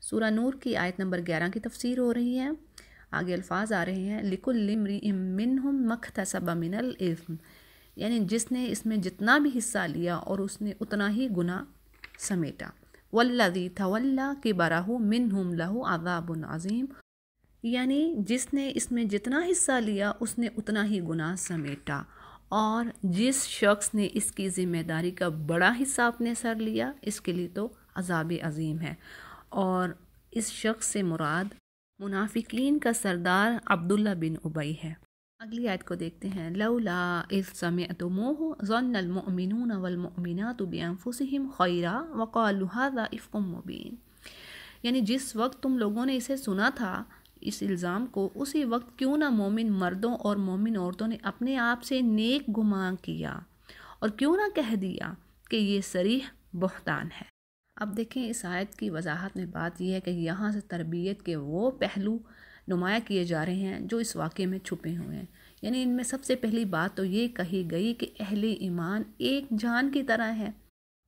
سورہ نور کی آیت نمبر 11 کی تفسیر ہو رہی ہے۔ آگے الفاظ آ رہے ہیں لِكُلِّ امْرِئٍ مِّنْهُمْ مَا اكْتَسَبَ مِنَ الْإِثْمِ، یعنی جس نے اس میں جتنا بھی حصہ لیا اور اس نے اتنا ہی گناہ سمیٹا۔ وَالَّذِي تَوَلَّىٰ كِبْرَهُ مِنْهُمْ لَهُ عَذَابٌ عَظِيمٌ، یعنی جس نے اس میں جتنا حصہ لیا اس نے اتنا ہی گناہ سمیٹا، اور جس شخص نے اس کی ذمہ داری کا بڑا حصہ اپنے سر لیا اس کے لیے تو عذاب عظیم ہے۔ اور اس شخص سے مراد منافقین کا سردار عبداللہ بن ابی ہے۔ اگلی آیت کو دیکھتے ہیں لولا اذ سمعتموه ظن المؤمنون والمؤمنات بانفسهم خیرا وقالوا هذا افک مبین، یعنی جس وقت تم لوگوں نے اسے سنا تھا اس الزام کو، اسی وقت کیوں نہ مومن مردوں اور مومن عورتوں نے اپنے آپ سے نیک گمان کیا اور کیوں نہ کہہ دیا کہ یہ صریح بہتان ہے۔ اب دیکھیں اس آیت کی وضاحت میں بات یہ ہے کہ یہاں سے تربیت کے وہ پہلو نمایاں کیے جا رہے ہیں جو اس واقعے میں چھپے ہوئے ہیں۔ یعنی ان میں سب سے پہلی بات تو یہ کہی گئی کہ اہل ایمان ایک جان کی طرح ہے،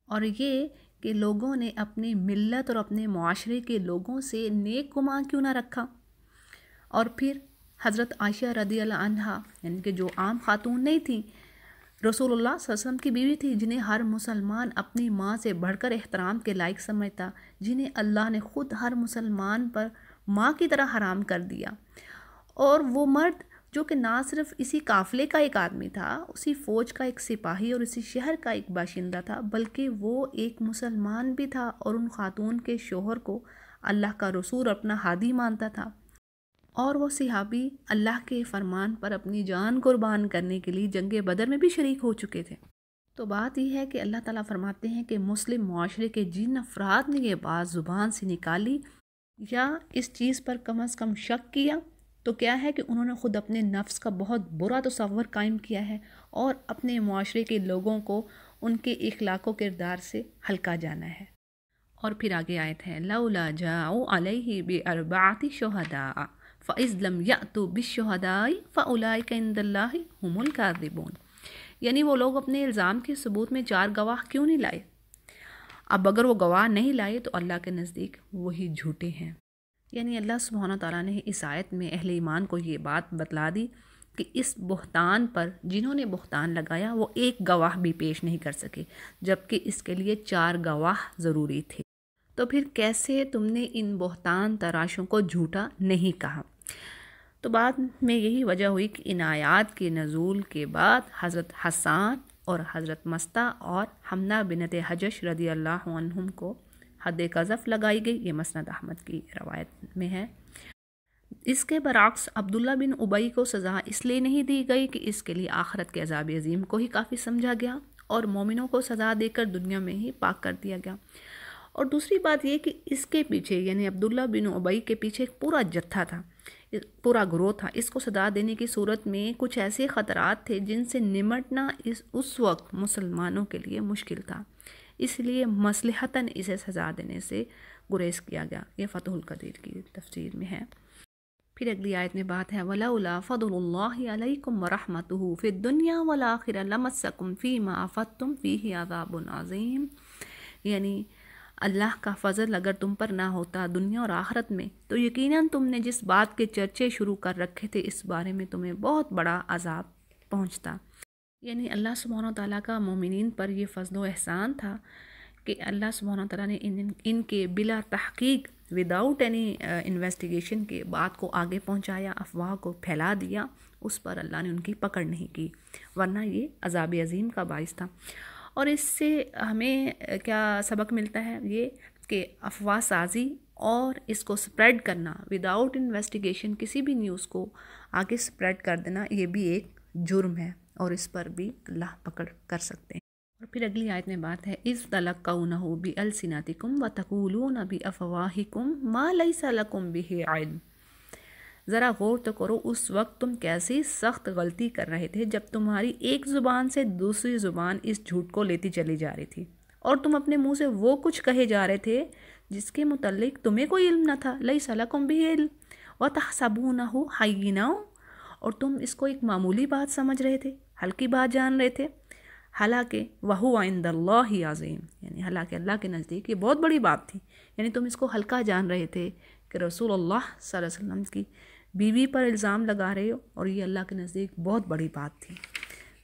اور یہ کہ لوگوں نے اپنی ملت اور اپنے معاشرے کے لوگوں سے نیک گمان کیوں نہ رکھا۔ اور پھر حضرت عائشہ رضی اللہ عنہا، یعنی کہ جو عام خاتون نہیں تھی، رسول اللہ صلی اللہ علیہ وسلم کی بیوی تھی، جنہیں ہر مسلمان اپنی ماں سے بڑھ کر احترام کے لائق سمجھتا، جنہیں اللہ نے خود ہر مسلمان پر ماں کی طرح حرام کر دیا، اور وہ مرد جو کہ نہ صرف اسی قافلے کا ایک آدمی تھا، اسی فوج کا ایک سپاہی اور اسی شہر کا ایک باشندہ تھا، بلکہ وہ ایک مسلمان بھی تھا اور ان خاتون کے شوہر کو اللہ کا رسول اپنا ہادی مانتا تھا، اور وہ صحابی اللہ کے فرمان پر اپنی جان قربان کرنے کے لیے جنگ بدر میں بھی شریک ہو چکے تھے۔ تو بات یہ ہے کہ اللہ تعالیٰ فرماتے ہیں کہ مسلم معاشرے کے جن افراد نے یہ بات زبان سے نکالی یا اس چیز پر کم از کم شک کیا، تو کیا ہے کہ انہوں نے خود اپنے نفس کا بہت برا تصور قائم کیا ہے اور اپنے معاشرے کے لوگوں کو ان کے اخلاق و کردار سے ہلکا جانا ہے۔ اور پھر آگے آیت ہے لولا جاؤ علیہ باربعۃ شہداء فَإِذْ لَمْ يَأْتُوا بِالشُّهَدَاءِ فَأُولَٰئِكَ عِندَ اللَّهِ هُمُ الْكَاذِبُونَ، یعنی وہ لوگ اپنے الزام کے ثبوت میں 4 گواہ کیوں نہیں لائے؟ اب اگر وہ گواہ نہیں لائے تو اللہ کے نزدیک وہی جھوٹے ہیں۔ یعنی اللہ سبحانہ تعالیٰ نے اس آیت میں اہل ایمان کو یہ بات بتلا دی کہ اس بہتان پر جنہوں نے بہتان لگایا وہ ایک گواہ بھی پیش نہیں کر سکے، جبکہ اس کے لیے 4 گواہ ضروری تھے۔ تو پھر کیسے تم نے ان بہتان تراشوں کو جھوٹا نہیں کہا؟ تو بعد میں یہی وجہ ہوئی کہ ان آیات کے نزول کے بعد حضرت حسان اور حضرت مستہ اور حمنہ بنت حجش رضی اللہ عنہم کو حد قذف لگائی گئی، یہ مسند احمد کی روایت میں ہے۔ اس کے برعکس عبداللہ بن ابی کو سزا اس لیے نہیں دی گئی کہ اس کے لیے آخرت کے عذاب عظیم کو ہی کافی سمجھا گیا اور مومنوں کو سزا دے کر دنیا میں ہی پاک کر دیا گیا۔ اور دوسری بات یہ کہ اس کے پیچھے یعنی عبداللہ بن ابی کے پیچھے ایک پورا جتھا تھا، پورا گروہ تھا۔ اس کو سزا دینے کی صورت میں کچھ ایسے خطرات تھے جن سے نمٹنا اس وقت مسلمانوں کے لیے مشکل تھا، اس لیے مصلحتاً اسے سزا دینے سے گریز کیا گیا۔ یہ فتح القدیر کی تفسیر میں ہے۔ پھر اگلی آیت میں بات ہے وَلَوْلَا فَضْلُ اللَّهِ عَلَيْكُمْ وَرَحْمَتُهُ فِي الدُّنْيَا وَالْآخِرَةِ لَمَسَّكُمْ فِي مَا أَفَضْتُمْ فِيهِ عَذَابٌ عَظِيمٌ، یعنی اللہ کا فضل اگر تم پر نہ ہوتا دنیا اور آخرت میں تو یقیناً تم نے جس بات کے چرچے شروع کر رکھے تھے اس بارے میں تمہیں بہت بڑا عذاب پہنچتا۔ یعنی اللہ سبحانہ تعالیٰ کا مومنین پر یہ فضل و احسان تھا کہ اللہ سبحانہ تعالیٰ نے ان کے بلا تحقیق وداؤٹ اینی انویسٹیگیشن کے بات کو آگے پہنچایا، افواہ کو پھیلا دیا، اس پر اللہ نے ان کی پکڑ نہیں کی، ورنہ یہ عذاب عظیم کا باعث تھا۔ اور اس سے ہمیں کیا سبق ملتا ہے؟ یہ کہ افواہ سازی اور اس کو سپریڈ کرنا وداؤٹ انویسٹیگیشن، کسی بھی نیوز کو آگے سپریڈ کر دینا، یہ بھی ایک جرم ہے اور اس پر بھی اللہ پکڑ کر سکتے ہیں۔ اور پھر اگلی آیت میں بات ہے اِذْ تَلَقَّوْنَهُ بِأَلْسِنَتِكُمْ وَتَقُولُونَ بِأَفْوَاهِكُمْ مَا لَيْسَ لَكُمْ بِهِ عِلْمٌ، ذرا غور تو کرو اس وقت تم کیسی سخت غلطی کر رہے تھے جب تمہاری ایک زبان سے دوسری زبان اس جھوٹ کو لیتی چلی جا رہی تھی، اور تم اپنے منہ سے وہ کچھ کہے جا رہے تھے جس کے متعلق تمہیں کوئی علم نہ تھا۔ لَيْسَ لَكُمْ بِهِ عِلْمٌ وَتَحْسَبُونَهُ هَيِّنًا، اور تم اس کو ایک معمولی بات سمجھ رہے تھے، ہلکی بات جان رہے تھے۔ حالانکہ وہو عند اللہ عظیم، یعنی حالانکہ اللہ کے نزدیک یہ بہت بڑی بات تھی. یعنی تم اس کو ہلکا جان رہے تھے کہ رسول اللہ صلی اللہ علیہ وسلم کی بیوی پر الزام لگا رہے ہو، اور یہ اللہ کے نزدیک بہت بڑی بات تھی.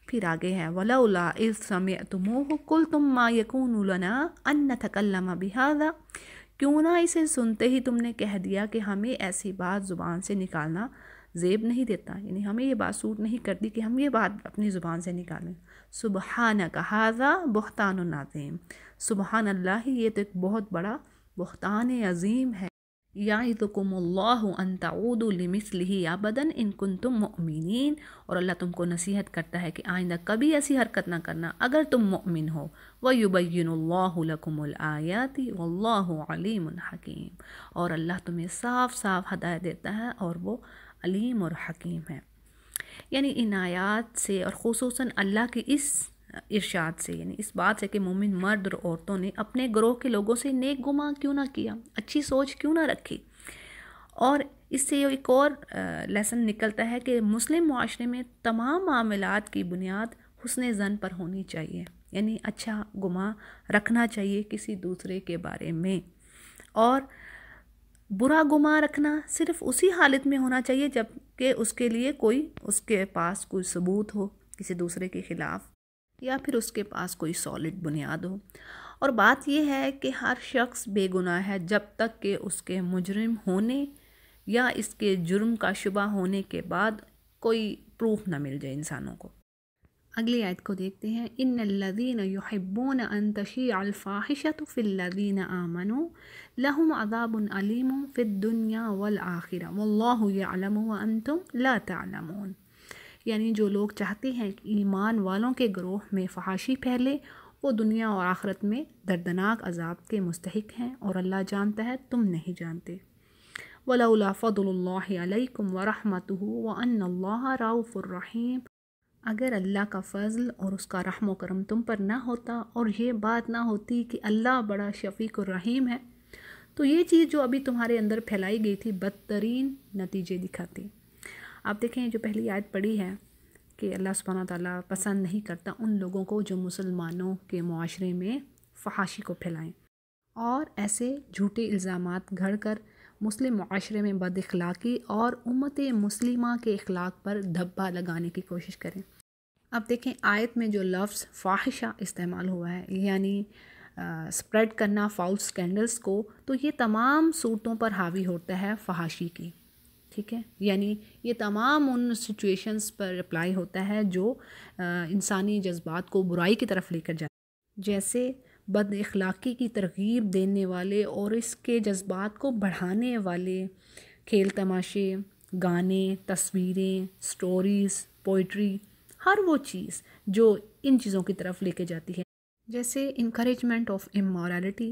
پھر آگے ہے وَلَوْلَا إِذْ سَمِعْتُمُوهُ قُلْتُمْ مَا يَكُونُ لَنَا أَن نَتَكَلَّمَ بِهَذَا، کیوں نہ اسے سنتے ہی تم نے کہہ دیا کہ ہمیں ایسی بات زبان سے نکالنا زیب نہیں دیتا، یعنی ہمیں یہ بات سوٹ نہیں کرتی کہ ہم یہ بات اپنی زبان سے نکالیں. سبحانک ھذا بہتان عظیم، سبحان اللہ، یہ تو ایک بہت بڑا بہتان عظیم ہے. یعظکم اللہ ان تعودوا لمثلہ ابدا ان کنتم مؤمنین، اور اللہ تم کو نصیحت کرتا ہے کہ آئندہ کبھی ایسی حرکت نہ کرنا اگر تم مؤمن ہو. وَيُبَيِّنُ اللَّهُ لَكُمُ الْآيَاتِ وَاللَّهُ عَلِيمٌ حَكِيمٌ، اور اللہ تمہیں صاف صاف ہدایت دیتا ہے اور وہ علیم اور حکیم ہے. یعنی ان آیات سے اور خصوصاً اللہ کے اس ارشاد سے، یعنی اس بات سے کہ مومن مرد اور عورتوں نے اپنے گروہ کے لوگوں سے نیک گمان کیوں نہ کیا، اچھی سوچ کیوں نہ رکھی. اور اس سے ایک اور لیسن نکلتا ہے کہ مسلم معاشرے میں تمام معاملات کی بنیاد حسن ظن پر ہونی چاہیے، یعنی اچھا گمان رکھنا چاہیے کسی دوسرے کے بارے میں. اور برا گمان رکھنا صرف اسی حالت میں ہونا چاہیے جب کہ اس کے لیے اس کے پاس کوئی ثبوت ہو کسی دوسرے کے خلاف، یا پھر اس کے پاس کوئی سالڈ بنیاد ہو. اور بات یہ ہے کہ ہر شخص بے گناہ ہے جب تک کہ اس کے مجرم ہونے یا اس کے جرم کا شبہ ہونے کے بعد کوئی پروف نہ مل جائے انسانوں کو. اگلی آیت کو دیکھتے ہیں. ان الذین یحبون ان تشیع الفاحشۃ فی الذین آمنوا لہم عذاب علیم فی الدنیا والآخرہ واللہ یعلم وانتم لا تعلمون، یعنی جو لوگ چاہتے ہیں کہ ایمان والوں کے گروہ میں فحاشی پھیلے وہ دنیا اور آخرت میں دردناک عذاب کے مستحق ہیں، اور اللہ جانتا ہے تم نہیں جانتے. وَلَوْلَا فَضْلُ اللَّهِ عَلَيْكُمْ وَرَحْمَتُهُ وَأَنَّ اللَّهَ رَءُوفٌ رَحِيمٌ، اگر اللہ کا فضل اور اس کا رحم و کرم تم پر نہ ہوتا اور یہ بات نہ ہوتی کہ اللہ بڑا شفیق الرحیم ہے، تو یہ چیز جو ابھی تمہارے اندر پھیلائی گئی تھی بدترین نتیجے دکھاتی. آپ دیکھیں جو پہلی آیت پڑھی ہے کہ اللہ سبحانہ تعالیٰ پسند نہیں کرتا ان لوگوں کو جو مسلمانوں کے معاشرے میں فحاشی کو پھیلائیں اور ایسے جھوٹے الزامات گھڑ کر مسلم معاشرے میں بد اخلاقی اور امت مسلمہ کے اخلاق پر دھبا لگانے کی کوشش کریں. اب دیکھیں آیت میں جو لفظ فاحشہ استعمال ہوا ہے، یعنی سپریڈ کرنا فاؤل سکینڈلز کو، تو یہ تمام صورتوں پر حاوی ہوتا ہے فحاشی کی. ٹھیک ہے، یعنی یہ تمام ان سچویشنز پر اپلائی ہوتا ہے جو انسانی جذبات کو برائی کی طرف لے کر جاتے ہیں، جیسے بد اخلاقی کی ترغیب دینے والے اور اس کے جذبات کو بڑھانے والے کھیل تماشے، گانے، تصویریں، سٹوریز، پوئٹری، ہر وہ چیز جو ان چیزوں کی طرف لے کے جاتی ہے، جیسے encouragement of immorality,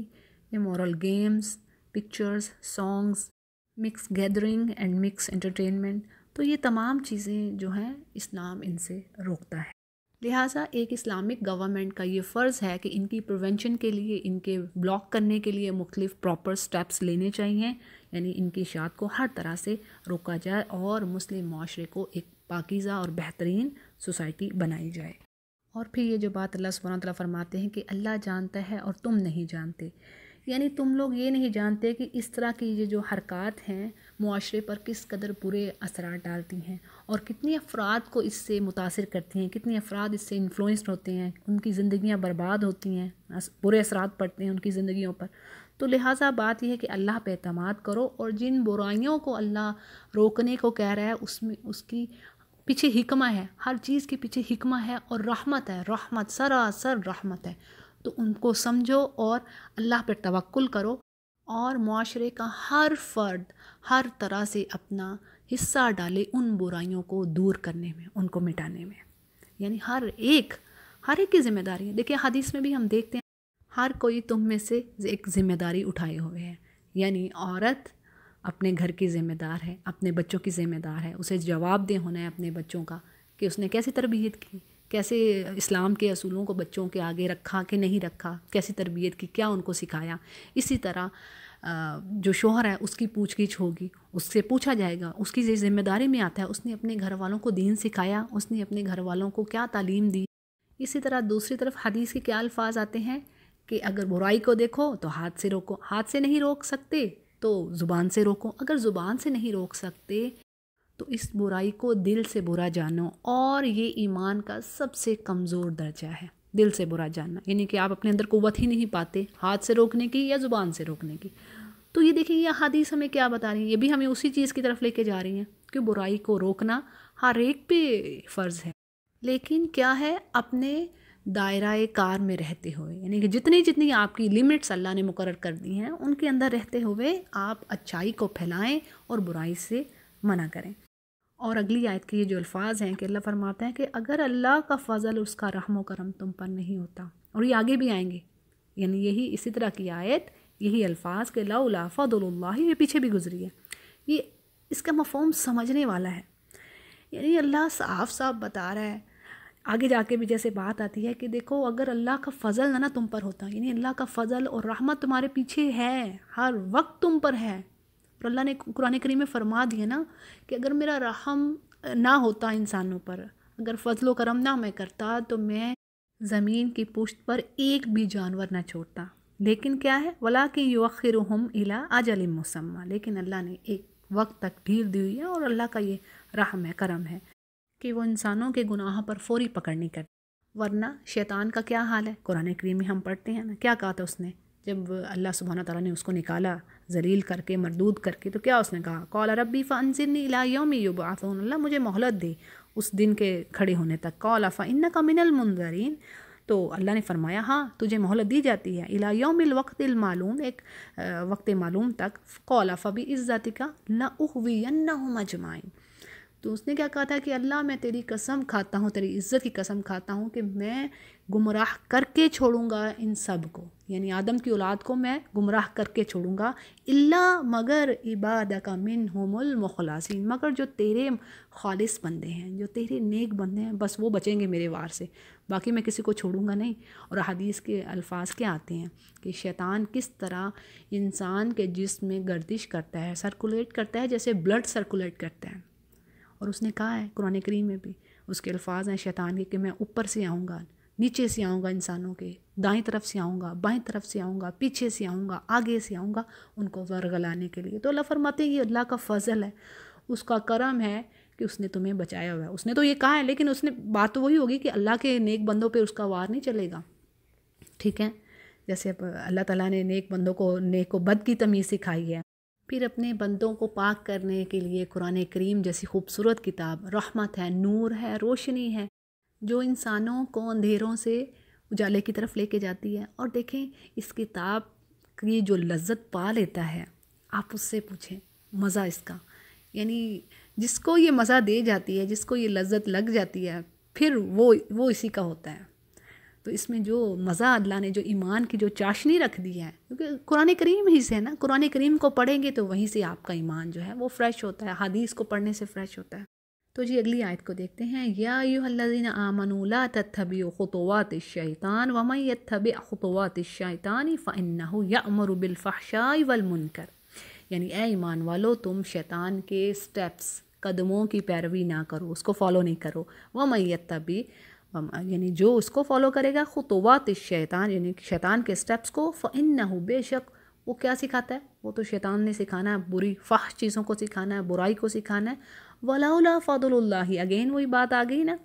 immoral games, pictures, songs, mix gathering and mix entertainment. تو یہ تمام چیزیں جو ہیں اسلام ان سے روکتا ہے. لہٰذا ایک اسلامک گورنمنٹ کا یہ فرض ہے کہ ان کی پریونشن کے لیے، ان کے بلاک کرنے کے لیے مختلف پراپر سٹیپس لینے چاہیے، یعنی ان کی اشاعت کو ہر طرح سے روکا جائے اور مسلم معاشرے کو ایک پاکیزہ اور بہترین سوسائٹی بنائی جائے. اور پھر یہ جو بات اللہ سبحانہ وتعالیٰ فرماتے ہیں کہ اللہ جانتا ہے اور تم نہیں جانتے، یعنی تم لوگ یہ نہیں جانتے کہ اس طرح کی یہ جو حرکات ہیں معاشرے پر کس قدر برے اثرات ڈالتی ہیں اور کتنی افراد کو اس سے متاثر کرتی ہیں، کتنے افراد اس سے انفلوئنسڈ ہوتے ہیں، ان کی زندگیاں برباد ہوتی ہیں، برے اثرات پڑتے ہیں ان کی زندگیوں پر. تو لہٰذا بات یہ ہے کہ اللہ پہ اعتماد کرو، اور جن برائیوں کو اللہ روکنے کو کہہ رہا ہے اس میں اس کی پیچھے حکمہ ہے، ہر چیز کے پیچھے حکمہ ہے اور رحمت ہے، رحمت سراسر رحمت ہے. تو ان کو سمجھو اور اللہ پر توکل کرو، اور معاشرے کا ہر فرد ہر طرح سے اپنا حصہ ڈالے ان برائیوں کو دور کرنے میں، ان کو مٹانے میں. یعنی ہر ایک کی ذمہ داری ہے. دیکھیں حدیث میں بھی ہم دیکھتے ہیں ہر کوئی تم میں سے ایک ذمہ داری اٹھائے ہوئے ہے، یعنی عورت اپنے گھر کی ذمہ دار ہے، اپنے بچوں کی ذمہ دار ہے، اسے جواب دہ ہونا ہے اپنے بچوں کا کہ اس نے کیسی تربیت کی، کیسے اسلام کے اصولوں کو بچوں کے آگے رکھا کہ نہیں رکھا، کیسی تربیت کی، کیا ان کو سکھایا. اسی طرح جو شوہر ہے اس کی پوچھ گچھ ہوگی، اس سے پوچھا جائے گا، اس کی ذمہ داری میں آتا ہے اس نے اپنے گھر والوں کو دین سکھایا، اس نے اپنے گھر والوں کو کیا تعلیم دی. اسی طرح دوسری طرف حدیث کے کیا الفاظ آتے ہیں کہ اگر برائی کو دیکھو تو ہاتھ سے روکو، ہاتھ سے نہیں روک سکتے تو زبان سے روکو، اگر زبان سے نہیں روک سکتے تو اس برائی کو دل سے برا جانو، اور یہ ایمان کا سب سے کمزور درجہ ہے، دل سے برا جاننا، یعنی کہ آپ اپنے اندر قوت ہی نہیں پاتے ہاتھ سے روکنے کی یا زبان سے روکنے کی۔ تو یہ دیکھیں یہ حدیث ہمیں کیا بتا رہی ہیں، یہ بھی ہمیں اسی چیز کی طرف لے کے جا رہی ہیں کہ برائی کو روکنا ہر ایک پہ فرض ہے، لیکن کیا ہے اپنے دائرہ کار میں رہتے ہوئے، یعنی کہ جتنی آپ کی لمٹس اللہ نے مقرر کر دی ہیں ان کے اندر رہتے ہوئے آپ اچھائی کو پھیلائیں اور برائی سے منع کریں۔ اور اگلی آیت کے یہ جو الفاظ ہیں کہ اللہ فرماتا ہے کہ اگر اللہ کا فضل، اس کا رحم و کرم تم پر نہیں ہوتا، اور یہ آگے بھی آئیں گے، یعنی یہی اسی طرح کی آیت، یہی الفاظ کہ لولا فضل اللہ، یہ پیچھے بھی گزری ہے، یہ اس کا مفہوم سمجھنے والا ہے، یعنی اللہ صاف صاف بتا رہا ہے، آگے جا کے بھی جیسے بات آتی ہے کہ دیکھو اگر اللہ کا فضل نہ تم پر ہوتا، یعنی اللہ کا فضل اور رحمت تمہارے پیچھے ہے، ہر وقت تم پر ہے، اور اللہ نے قرآن کریم میں فرما دیا نا کہ اگر میرا رحم نہ ہوتا انسانوں پر، اگر فضل و کرم نہ میں کرتا تو میں زمین کی پشت پر ایک بھی جانور نہ چھوڑتا، لیکن کیا ہے وَلَٰكِن يُؤَخِّرُهُمْ إِلَىٰ أَجَلٍ مُّسَمًّى، لیکن اللہ نے ایک وقت تک ڈھیل دی ہوئی ہے، اور اللہ کا یہ رحم ہے، کرم ہے کہ وہ انسانوں کے گناہوں پر فوری پکڑ نہیں کرتے۔ ورنہ شیطان کا کیا حال ہے، قرآن کریم میں ہم پڑھتے ہیں نا، کیا کہا تھا اس نے جب اللہ سبحانہ تعالیٰ نے اس کو نکالا ذلیل کر کے، مردود کر کے، تو کیا اس نے کہا قال ربی فانظرنی الی یوم یبعثون، اللہ مجھے مہلت دے اس دن کے کھڑے ہونے تک، قال فانک من المنظرین، تو اللہ نے فرمایا ہاں تجھے مہلت دی جاتی ہے، الی یوم الوقت المعلوم، ایک وقت معلوم تک، قال فبعزتک لاغوینہم اجمعین، تو اس نے کیا کہا تھا کہ اللہ میں تیری قسم کھاتا ہوں، تیری عزت کی قسم کھاتا ہوں کہ میں گمراہ کر کے چھوڑوں گا ان سب کو، یعنی آدم کی اولاد کو میں گمراہ کر کے چھوڑوں گا، الا مگر عبادک منہم المخلصین، مگر جو تیرے خالص بندے ہیں، جو تیرے نیک بندے ہیں، بس وہ بچیں گے میرے وار سے، باقی میں کسی کو چھوڑوں گا نہیں۔ اور حدیث کے الفاظ کیا آتے ہیں کہ شیطان کس طرح انسان کے جسم میں گردش کرتا ہے، سرکولیٹ کرتا ہے، جیسے بلڈ سرکولیٹ کرتا ہے، اور اس نے کہا ہے قرآن کریم میں بھی اس کے الفاظ ہیں شیطان کے کہ میں اوپر سے آؤں گا، نیچے سے آؤں گا، انسانوں کے دائیں طرف سے آؤں گا، بائیں طرف سے آؤں گا، پیچھے سے آؤں گا، آگے سے آؤں گا، ان کو ورگلانے کے لیے۔ تو اللہ فرماتے ہیں یہ اللہ کا فضل ہے، اس کا کرم ہے کہ اس نے تمہیں بچایا ہوا ہے۔ اس نے تو یہ کہا ہے، لیکن اس نے بات تو وہی ہوگی کہ اللہ کے نیک بندوں پہ اس کا وار نہیں چلے گا، ٹھیک ہے، جیسے اللہ تعالیٰ نے نیک بندوں کو نیک و بد کی تمیز سکھائی ہے، پھر اپنے بندوں کو پاک کرنے کے لیے قرآن کریم جیسی خوبصورت کتاب رحمت ہے، نور ہے، روشنی ہے، جو انسانوں کو اندھیروں سے اجالے کی طرف لے کے جاتی ہے۔ اور دیکھیں اس کتاب کی جو لذت پا لیتا ہے، آپ اس سے پوچھیں مزہ اس کا، یعنی جس کو یہ مزہ دے جاتی ہے، جس کو یہ لذت لگ جاتی ہے، پھر وہ اسی کا ہوتا ہے۔ تو اس میں جو مزہ اللہ نے جو ایمان کی جو چاشنی رکھ دی ہے، کیونکہ قرآن کریم ہی سے ہے نا، قرآن کریم کو پڑھیں گے تو وہیں سے آپ کا ایمان جو ہے وہ فریش ہوتا ہے، حدیث کو پڑھنے سے فریش ہوتا ہے۔ تو جی اگلی آیت کو دیکھتے ہیں، یا ایھا الذین آمنوا لا تتبعوا خطوات الشیطان ومن یتبع خطوات الشیطان فانہ یأمر بالفحشاء والمنکر، یعنی اے ایمان والو تم شیطان کے سٹیپس، قدموں کی پیروی نہ کرو، اس کو فالو نہیں کرو، ومن یتبع، یعنی جو اس کو فالو کرے گا، خطوات الشیطان یعنی شیطان کے سٹیپس کو، فإنہ بے شک وہ کیا سکھاتا ہے، وہ تو شیطان نے سکھانا ہے، بری فحش چیزوں کو سکھانا ہے، برائی کو سکھانا ہے۔ ولولا فضل اللہ، اگین وہی بات آ گئی نا،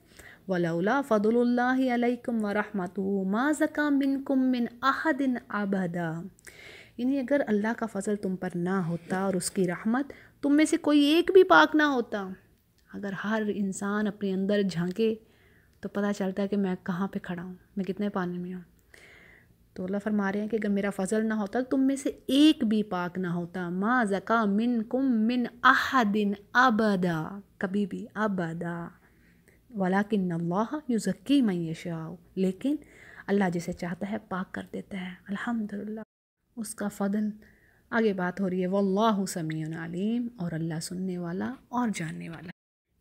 ولولا فضل اللہ علیکم ورحمتہ ما زکا منکم من احد ابدا، یعنی اگر اللہ کا فضل تم پر نہ ہوتا اور اس کی رحمت، تم میں سے کوئی ایک بھی پاک نہ ہوتا۔ اگر ہر انسان اپنے اندر جھانکے تو پتہ چلتا ہے کہ میں کہاں پہ کھڑا ہوں، میں کتنے پانی میں ہوں۔ تو اللہ فرما رہے ہیں کہ اگر میرا فضل نہ ہوتا تم میں سے ایک بھی پاک نہ ہوتا، ما زکا منکم من احد ابدا، کبھی بھی، ابدا، ولکن اللہ یزکی من یشاء، لیکن اللہ جسے چاہتا ہے پاک کر دیتا ہے، الحمدللہ، اس کا فضل۔ آگے بات ہو رہی ہے واللہ سمیع علیم، اور اللہ سننے والا اور جاننے والا۔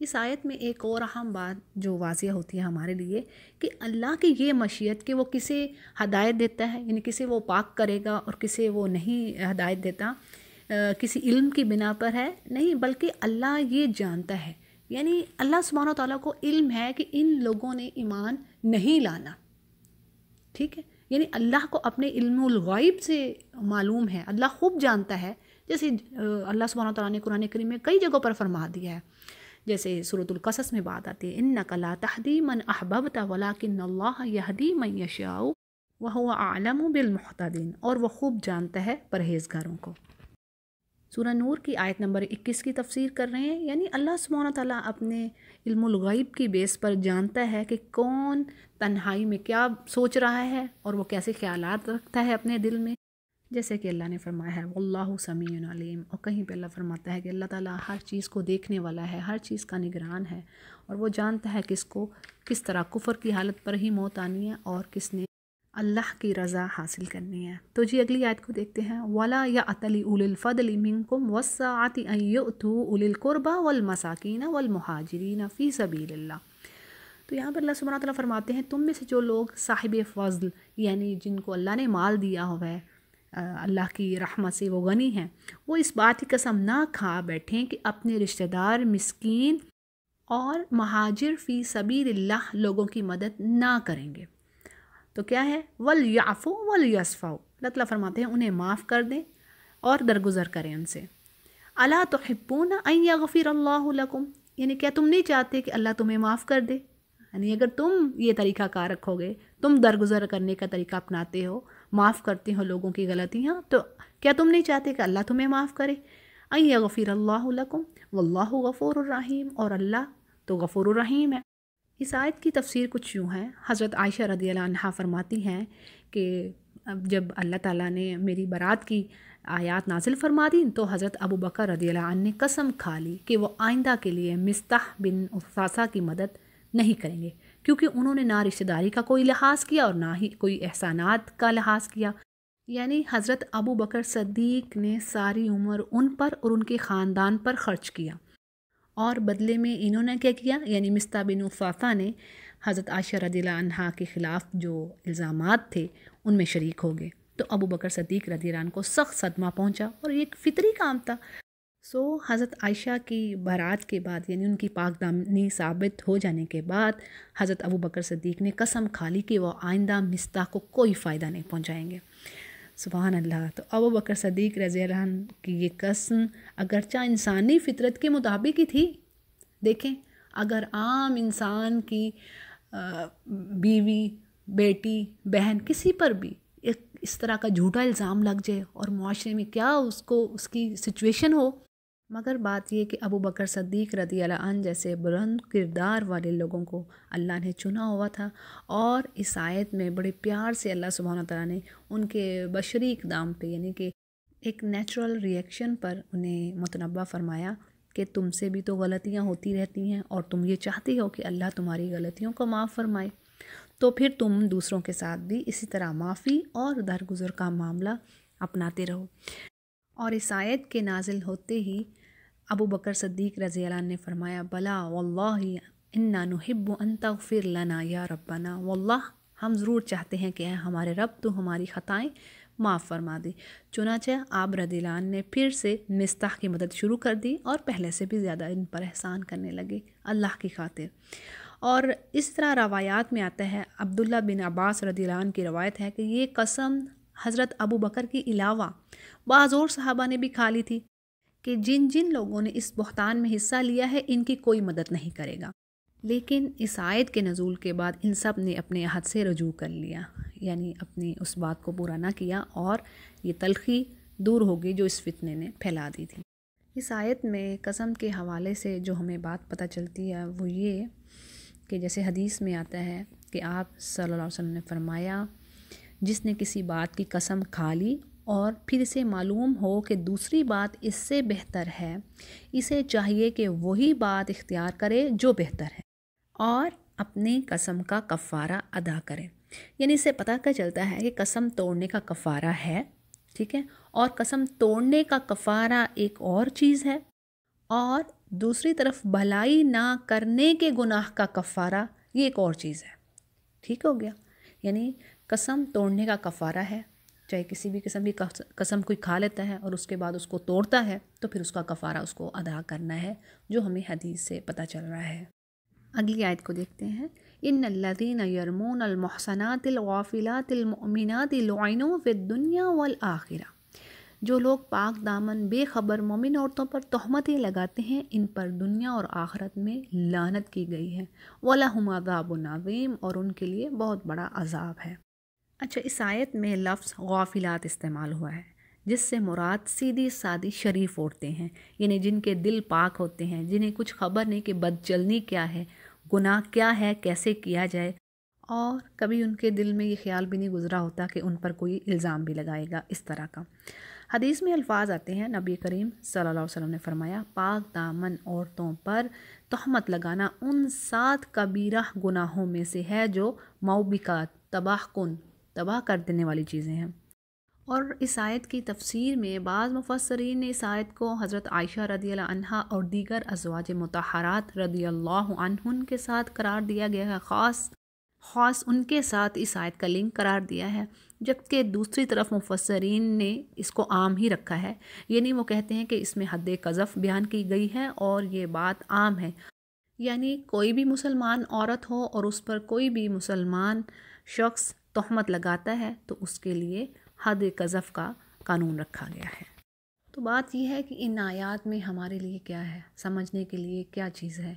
اس آیت میں ایک اور اہم بات جو واضح ہوتی ہے ہمارے لیے کہ اللہ کی یہ مشیت کہ وہ کسے ہدایت دیتا ہے، یعنی کسے وہ پاک کرے گا اور کسے وہ نہیں ہدایت دیتا، کسی علم کی بنا پر ہے نہیں، بلکہ اللہ یہ جانتا ہے، یعنی اللہ سبحانہ و تعالیٰ کو علم ہے کہ ان لوگوں نے ایمان نہیں لانا، ٹھیک ہے، یعنی اللہ کو اپنے علم الغیب سے معلوم ہے، اللہ خوب جانتا ہے، جیسے اللہ سبحانہ و تعالیٰ نے قرآن کریم میں کئی جگہوں پر فرما دیا ہے، جیسے سورۃ القصص میں بات آتی ہے انک لا تہدی من احببت ولکن اللہ یہدی من یشاء وہو اعلم بالمہتدین، اور وہ خوب جانتا ہے پرہیزگاروں کو۔ سورہ نور کی آیت نمبر 21 کی تفسیر کر رہے ہیں، یعنی اللہ سبحانہ تعالیٰ اپنے علم الغیب کی بیس پر جانتا ہے کہ کون تنہائی میں کیا سوچ رہا ہے اور وہ کیسے خیالات رکھتا ہے اپنے دل میں، جیسے کہ اللہ نے فرمایا ہے واللہ سمیع علیم، اور کہیں پہ اللہ فرماتا ہے کہ اللہ تعالیٰ ہر چیز کو دیکھنے والا ہے، ہر چیز کا نگران ہے، اور وہ جانتا ہے کس کو کس طرح کفر کی حالت پر ہی موت آنی ہے اور کس نے اللہ کی رضا حاصل کرنی ہے۔ تو جی اگلی آیت کو دیکھتے ہیں وَلَا يَأْتَلِ أُولِي الْفَضْلِ مِنْكُمْ وَالسَّعَةِ أَنْ يُؤْتُوا أُولِي الْقُرْبَى وَالْمَسَاكِينَ وَالْمُهَاجِرِينَ فِي سَبِيلِ اللَّهِ۔ تو یہاں پر اللہ سبحانہ تعالیٰ فرماتے ہیں تم میں سے جو لوگ صاحب فضل، یعنی جن کو اللہ نے مال دیا ہوا ہے، اللہ کی رحمت سے وہ غنی ہیں، وہ اس بات کی قسم نہ کھا بیٹھیں کہ اپنے رشتہ دار، مسکین اور مہاجر فی سبیل اللہ لوگوں کی مدد نہ کریں گے۔ تو کیا ہے وَلْيَعْفُوا وَلْيَصْفَحُوا، اللہ تعالیٰ فرماتے ہیں انہیں معاف کر دیں اور درگزر کریں ان سے۔ أَلَا تُحِبُّونَ أَن يَغْفِرَ اللَّهُ لَكُمْ، یعنی کیا تم نہیں چاہتے کہ اللہ تمہیں معاف کر دے؟ یعنی اگر تم یہ طریقہ کار رکھو گے، تم درگزر کرنے کا طریقہ اپناتے ہو، معاف کرتے ہو لوگوں کی غلطیاں، تو کیا تم نہیں چاہتے کہ اللہ تمہیں معاف کرے؟ أَن يَغْفِرَ اللَّهُ لَكُمْ وَاللَّهُ غَفُورٌ رَحِيمٌ، اور اللہ تو غفور الرحیم ہے۔ اس آیت کی تفسیر کچھ یوں ہے، حضرت عائشہ رضی اللہ عنہا فرماتی ہیں کہ جب اللہ تعالیٰ نے میری برات کی آیات نازل فرما دیں تو حضرت ابو بکر رضی اللہ عنہ نے قسم کھا لی کہ وہ آئندہ کے لیے مستح بن اثاثہ کی مدد نہیں کریں گے، کیونکہ انہوں نے نہ رشتہ داری کا کوئی لحاظ کیا اور نہ ہی کوئی احسانات کا لحاظ کیا۔ یعنی حضرت ابو بکر صدیق نے ساری عمر ان پر اور ان کے خاندان پر خرچ کیا، اور بدلے میں انہوں نے کیا کیا، یعنی مستح بن اثاثہ نے حضرت عائشہ رضی اللہ عنہا کے خلاف جو الزامات تھے ان میں شریک ہو گئے، تو ابو بکر صدیق رضی اللہ عنہ کو سخت صدمہ پہنچا، اور یہ ایک فطری کام تھا۔ حضرت عائشہ کی برات کے بعد، یعنی ان کی پاک دامنی ثابت ہو جانے کے بعد، حضرت ابو بکر صدیق نے قسم کھا لی کہ وہ آئندہ مستح کو کوئی فائدہ نہیں پہنچائیں گے۔ سبحان اللہ۔ تو ابو بکر صدیق رضی اللہ عنہ کی یہ قسم اگرچہ انسانی فطرت کے مطابق ہی تھی، دیکھیں اگر عام انسان کی بیوی، بیٹی، بہن، کسی پر بھی اس طرح کا جھوٹا الزام لگ جائے اور معاشرے میں کیا اس کی سچویشن ہو، مگر بات یہ کہ ابو بکر صدیق رضی اللہ عنہ جیسے بلند کردار والے لوگوں کو اللہ نے چنا ہوا تھا، اور اس آیت میں بڑے پیار سے اللہ سبحانہ تعالیٰ نے ان کے بشری اقدام پہ، یعنی کہ ایک نیچرل ریئیکشن پر انہیں متنبہ فرمایا کہ تم سے بھی تو غلطیاں ہوتی رہتی ہیں اور تم یہ چاہتے ہو کہ اللہ تمہاری غلطیوں کو معاف فرمائے، تو پھر تم دوسروں کے ساتھ بھی اسی طرح معافی اور درگزر کا معاملہ اپناتے رہو۔ اور اس آیت کے نازل ہوتے ہی ابو بکر صدیق رضی اللہ عنہ نے فرمایا بلا واللہ انا نحب ان تغفر لنا یا ربنا، واللہ ہم ضرور چاہتے ہیں کہ اے ہمارے رب تو ہماری خطائیں معاف فرما دے۔ چنانچہ آپ رضی اللہ عنہ نے پھر سے مستح کی مدد شروع کر دی اور پہلے سے بھی زیادہ ان پر احسان کرنے لگے اللہ کی خاطر۔ اور اس طرح روایات میں آتا ہے، عبداللہ بن عباس رضی اللہ عنہ کی روایت ہے کہ یہ قسم حضرت ابو بکر کے علاوہ بعض اور صحابہ نے بھی کھا لی تھی کہ جن جن لوگوں نے اس بہتان میں حصہ لیا ہے ان کی کوئی مدد نہیں کرے گا۔ لیکن اس آیت کے نزول کے بعد ان سب نے اپنے عہد سے رجوع کر لیا، یعنی اپنی اس بات کو پورا نہ کیا، اور یہ تلخی دور ہو گئی جو اس فتنے نے پھیلا دی تھی۔ اس آیت میں قسم کے حوالے سے جو ہمیں بات پتہ چلتی ہے وہ یہ کہ جیسے حدیث میں آتا ہے کہ آپ صلی اللہ علیہ وسلم نے فرمایا جس نے کسی بات کی قسم کھا لی اور پھر اسے معلوم ہو کہ دوسری بات اس سے بہتر ہے، اسے چاہیے کہ وہی بات اختیار کرے جو بہتر ہے اور اپنی قسم کا کفارہ ادا کرے۔ یعنی اس سے پتہ کیا چلتا ہے کہ قسم توڑنے کا کفارہ ہے، ٹھیک ہے، اور قسم توڑنے کا کفارہ ایک اور چیز ہے، اور دوسری طرف بھلائی نہ کرنے کے گناہ کا کفارہ یہ ایک اور چیز ہے، ٹھیک ہو گیا۔ یعنی قسم توڑنے کا کفارہ ہے، چاہے کسی بھی قسم کی قسم کوئی کھا لیتا ہے اور اس کے بعد اس کو توڑتا ہے تو پھر اس کا کفارہ اس کو ادا کرنا ہے، جو ہمیں حدیث سے پتہ چل رہا ہے۔ اگلی آیت کو دیکھتے ہیں، ان الذین یرمون المحصنات الغافلات المؤمنات لعنوا فی الدنیا والآخرہ، جو لوگ پاک دامن بے خبر مومن عورتوں پر تہمتیں لگاتے ہیں، ان پر دنیا اور آخرت میں لعنت کی گئی ہے، وَلَهُمْ عَذَابٌ عَظِيمٌ، اور ان کے لیے بہت بڑا عذاب ہے۔ اچھا، اس آیت میں لفظ غافلات استعمال ہوا ہے، جس سے مراد سیدھی سادی شریف عورتیں ہیں، یعنی جن کے دل پاک ہوتے ہیں، جنہیں کچھ خبر نہیں کہ بدچلنی کیا ہے، گناہ کیا ہے، کیسے کیا جائے، اور کبھی ان کے دل میں یہ خیال بھی نہیں گزرا ہوتا کہ ان پر کوئی الزام بھی لگائے گا اس طرح کا۔ حدیث میں الفاظ آتے ہیں، نبی کریم صلی اللہ علیہ وسلم نے فرمایا، پاک دامن عورتوں پر تہمت لگانا ان 7 کبیرہ گناہوں میں سے ہے جو موبقات، تباہ کر دینے والی چیزیں ہیں۔ اور اس آیت کی تفسیر میں بعض مفسرین نے اس آیت کو حضرت عائشہ رضی اللہ عنہا اور دیگر ازواج مطہرات رضی اللہ عنہن کے ساتھ قرار دیا گیا ہے، خاص ان کے ساتھ اس آیت کا لنک قرار دیا ہے، جبکہ دوسری طرف مفسرین نے اس کو عام ہی رکھا ہے، یعنی وہ کہتے ہیں کہ اس میں حد قذف بیان کی گئی ہے اور یہ بات عام ہے، یعنی کوئی بھی مسلمان عورت ہو اور اس پر کوئی بھی مسلمان شخص تہمت لگاتا ہے تو اس کے لیے حد قذف کا قانون رکھا گیا ہے۔ تو بات یہ ہے کہ ان آیات میں ہمارے لیے کیا ہے، سمجھنے کے لیے کیا چیز ہے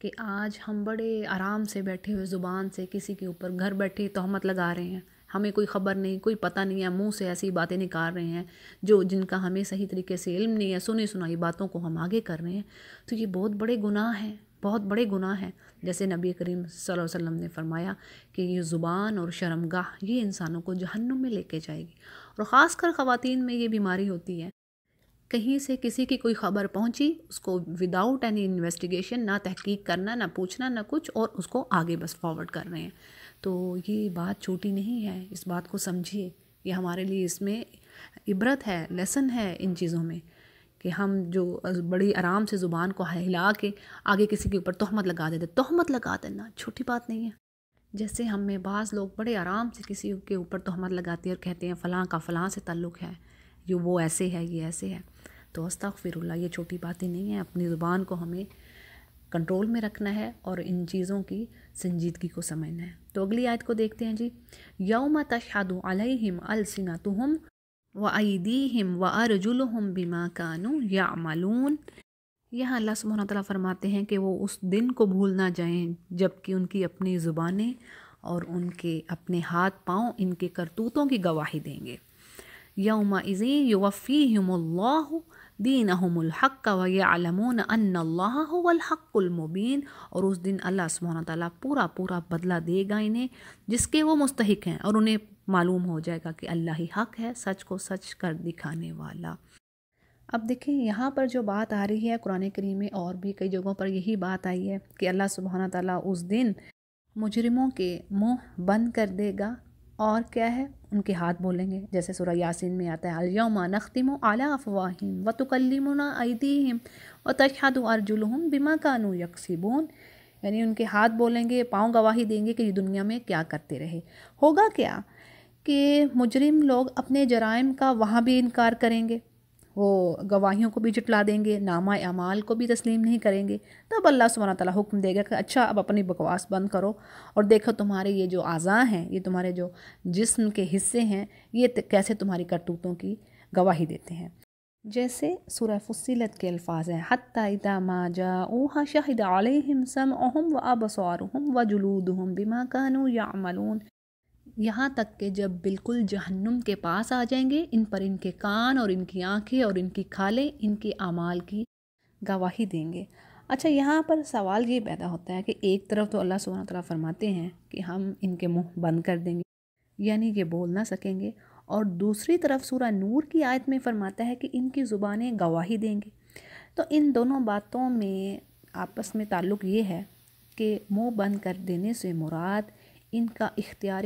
کہ آج ہم بڑے آرام سے بیٹھے ہوئے زبان سے کسی کے اوپر گھر بیٹھے تہمت لگا رہے ہیں، ہمیں کوئی خبر نہیں، کوئی پتہ نہیں ہے، منہ سے ایسی باتیں نکال رہے ہیں جن کا ہمیں صحیح طریقے سے علم نہیں ہے، سنی سنائی باتوں کو ہم آگے کر رہے ہیں، تو یہ بہت بڑے گناہ ہیں، بہت بڑے گناہ ہیں۔ جیسے نبی کریم صلی اللہ علیہ وسلم نے فرمایا کہ یہ زبان اور شرمگاہ یہ انسانوں کو جہنم میں لے کے جائے گی، اور خاص کر خواتین میں یہ بیماری ہوتی ہے، کہیں سے کسی کی کوئی خبر پہنچی، اس کو وداؤٹ اینی انویسٹیگیشن، نہ تحقیق کرنا، نہ پوچھنا، نہ کچھ، اور اس کو آگے بس فارورڈ کر رہے ہیں۔ تو یہ بات چھوٹی نہیں ہے، اس بات کو سمجھیے، یہ ہمارے لیے اس میں عبرت ہے، لیسن ہے ان چیزوں میں، کہ ہم جو بڑی آرام سے زبان کو ہلا کے آگے کسی کے اوپر تہمت لگا دیتے، تہمت لگا دینا چھوٹی بات نہیں ہے۔ جیسے ہم میں بعض لوگ بڑے آرام سے کسی کے اوپر تہمت لگاتے ہیں اور کہتے ہیں فلاں کا فلاں سے تعلق ہے، یہ وہ ایسے ہے، یہ ایسے ہے، تو استغفر اللہ، یہ چھوٹی باتیں نہیں ہیں۔ اپنی زبان کو ہمیں کنٹرول میں رکھنا ہے اور ان چیزوں کی سنجیدگی کو سمجھنا ہے۔ تو اگلی آیت کو دیکھتے ہیں جی، یوم تشہد علیہم السنتہم وایدیہم وارجلہم بما کانوا یعملون۔ یہاں اللہ سبحانہ وتعالیٰ فرماتے ہیں کہ وہ اس دن کو بھول نہ جائیں جب کہ ان کی اپنی زبانیں اور ان کے اپنے ہاتھ پاؤں ان کے کرتوتوں کی گواہی دیں گے۔ یومئذ یوفیہم اللہ دینہم الحق ویعلمون ان اللہ هو الحق المبین، اور اس دن اللہ سبحانہ وتعالیٰ پورا بدلہ دے گا انہیں جس کے وہ مستحق ہیں، اور انہیں معلوم ہو جائے گا کہ اللہ ہی حق ہے، سچ کو سچ کر دکھانے والا۔ اب دیکھیں یہاں پر جو بات آ رہی ہے قرآن کریم میں اور بھی کئی جگہوں پر یہی بات آئی ہے کہ اللہ سبحانہ تعالیٰ اس دن مجرموں کے منہ بند کر دے گا، اور کیا ہے، ان کے ہاتھ بولیں گے، جیسے سورہ یاسین میں آتا ہے الیوم نختم علی افواہہم وتکلمنا ایدیہم وتشہد ارجلہم بما کانوا یکسبون، یعنی ان کے ہاتھ بولیں گے، پاؤں گواہی دیں گے کہ یہ دنیا میں کیا کرتے رہے۔ ہوگا کیا کہ مجرم لوگ اپنے جرائم کا وہاں بھی انکار کریں گے، وہ گواہیوں کو بھی جھٹلا دیں گے، نامہ اعمال کو بھی تسلیم نہیں کریں گے، تب اللہ سبحانہ تعالیٰ حکم دے گا کہ اچھا اب اپنی بکواس بند کرو اور دیکھو تمہارے یہ جو اعضاء ہیں، یہ تمہارے جو جسم کے حصے ہیں، یہ کیسے تمہاری کرتوتوں کی گواہی دیتے ہیں۔ جیسے سورہ فصلت کے الفاظ ہیں، حتی اذا ما جاؤوہا شہد علیہم سمعہم وابصارہم وجلودہم بما کانوا یعملون، یہاں تک کہ جب بالکل جہنم کے پاس آ جائیں گے، ان پر ان کے کان اور ان کی آنکھیں اور ان کی کھالیں ان کے اعمال کی گواہی دیں گے۔ اچھا، یہاں پر سوال یہ پیدا ہوتا ہے کہ ایک طرف تو اللہ سبحانہ وتعالیٰ فرماتے ہیں کہ ہم ان کے منہ بند کر دیں گے، یعنی یہ بول نہ سکیں گے، اور دوسری طرف سورہ نور کی آیت میں فرماتا ہے کہ ان کی زبانیں گواہی دیں گے۔ تو ان دونوں باتوں میں آپس میں تعلق یہ ہے کہ منہ بند کر دینے سے مراد ان کا اختیار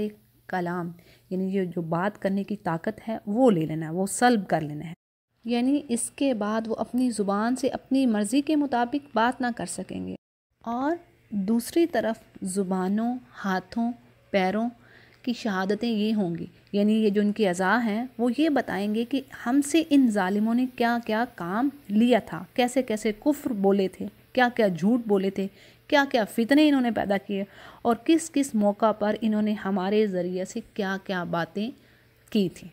کلام، یعنی یہ جو بات کرنے کی طاقت ہے وہ لے لینا ہے، وہ سلب کر لینا ہے، یعنی اس کے بعد وہ اپنی زبان سے اپنی مرضی کے مطابق بات نہ کر سکیں گے۔ اور دوسری طرف زبانوں، ہاتھوں، پیروں کی شہادتیں یہ ہوں گی، یعنی یہ جو ان کے اعضاء ہیں وہ یہ بتائیں گے کہ ہم سے ان ظالموں نے کیا کیا کام لیا تھا، کیسے کیسے کفر بولے تھے، کیا کیا جھوٹ بولے تھے، کیا کیا فتنے انہوں نے پیدا کیے، اور کس کس موقع پر انہوں نے ہمارے ذریعے سے کیا کیا باتیں کی تھیں۔